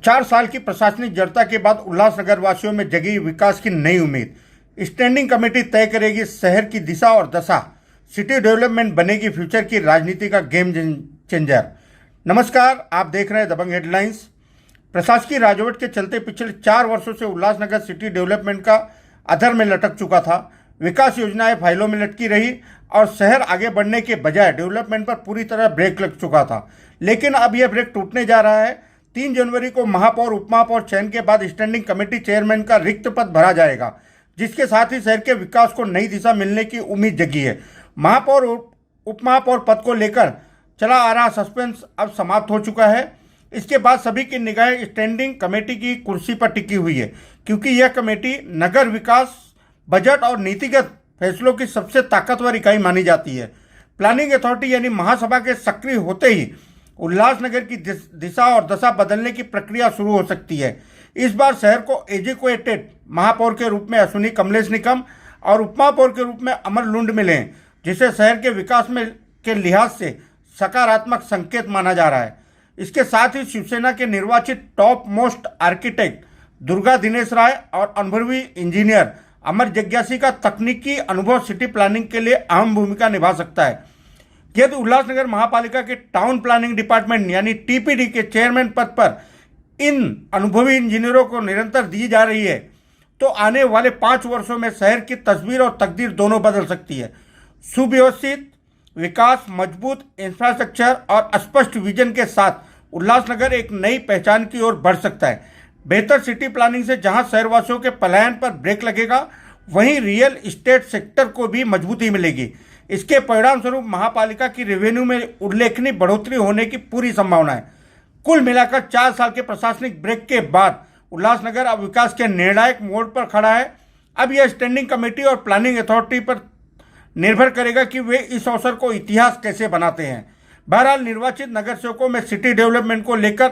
4 साल की प्रशासनिक जड़ता के बाद उल्लासनगर वासियों में जगी विकास की नई उम्मीद। स्टैंडिंग कमेटी तय करेगी शहर की दिशा और दशा। सिटी डेवलपमेंट बनेगी फ्यूचर की राजनीति का गेम चेंजर। नमस्कार, आप देख रहे हैं दबंग हेडलाइंस। प्रशासकीय राजवट के चलते पिछले 4 वर्षों से उल्लासनगर सिटी डेवलपमेंट का अधर में लटक चुका था। विकास योजनाएं फाइलों में लटकी रही और शहर आगे बढ़ने के बजाय डेवलपमेंट पर पूरी तरह ब्रेक लग चुका था। लेकिन अब यह ब्रेक टूटने जा रहा है। 3 जनवरी को महापौर उपमहापौर चयन के बाद स्टैंडिंग कमेटी चेयरमैन का रिक्त पद भरा जाएगा, जिसके साथ ही शहर के विकास को नई दिशा मिलने की उम्मीद जगी है। महापौर उपमहापौर पद को लेकर चला आ रहा सस्पेंस अब समाप्त हो चुका है। इसके बाद सभी की निगाहें स्टैंडिंग कमेटी की कुर्सी पर टिकी हुई है, क्योंकि यह कमेटी नगर विकास, बजट और नीतिगत फैसलों की सबसे ताकतवर इकाई मानी जाती है। प्लानिंग अथॉरिटी यानी महासभा के सक्रिय होते ही उल्लासनगर की दिशा और दशा बदलने की प्रक्रिया शुरू हो सकती है। इस बार शहर को एजुकेटेड महापौर के रूप में अश्विनी कमलेश निकम और उपमहापौर के रूप में अमर लुंड मिले हैं, जिसे शहर के विकास में के लिहाज से सकारात्मक संकेत माना जा रहा है। इसके साथ ही शिवसेना के निर्वाचित top most architect Durga Dinesh Rai और अनुभवी इंजीनियर अमर जग्यासी का तकनीकी अनुभव सिटी प्लानिंग के लिए अहम भूमिका निभा सकता है। यदि उल्लासनगर महापालिका के टाउन प्लानिंग डिपार्टमेंट यानी टीपीडी के चेयरमैन पद पर इन अनुभवी इंजीनियरों को निरंतर दी जा रही है, तो आने वाले 5 वर्षों में शहर की तस्वीर और तकदीर दोनों बदल सकती है। सुव्यवस्थित विकास, मजबूत इंफ्रास्ट्रक्चर और स्पष्ट विजन के साथ उल्लासनगर एक नई पहचान की ओर बढ़ सकता है। बेहतर सिटी प्लानिंग से जहां शहरवासियों के पलायन पर ब्रेक लगेगा, वहीं रियल एस्टेट सेक्टर को भी मजबूती मिलेगी। इसके परिणाम स्वरूप महापालिका की रेवेन्यू में उल्लेखनीय बढ़ोतरी होने की पूरी संभावना है। कुल मिलाकर 4 साल के प्रशासनिक ब्रेक के बाद उल्लासनगर अब विकास के निर्णायक मोड़ पर खड़ा है। अब यह स्टैंडिंग कमेटी और प्लानिंग अथॉरिटी पर निर्भर करेगा कि वे इस अवसर को इतिहास कैसे बनाते हैं। बहरहाल निर्वाचित नगर सेवकों में सिटी डेवलपमेंट को लेकर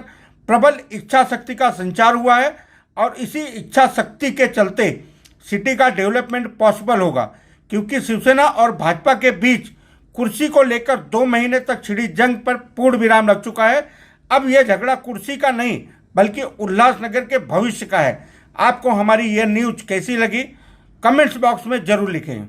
प्रबल इच्छा शक्ति का संचार हुआ है और इसी इच्छा शक्ति के चलते सिटी का डेवलपमेंट पॉसिबल होगा, क्योंकि शिवसेना और भाजपा के बीच कुर्सी को लेकर 2 महीने तक छिड़ी जंग पर पूर्ण विराम लग चुका है। अब यह झगड़ा कुर्सी का नहीं बल्कि उल्लासनगर के भविष्य का है। आपको हमारी यह न्यूज कैसी लगी, कमेंट्स बॉक्स में जरूर लिखें।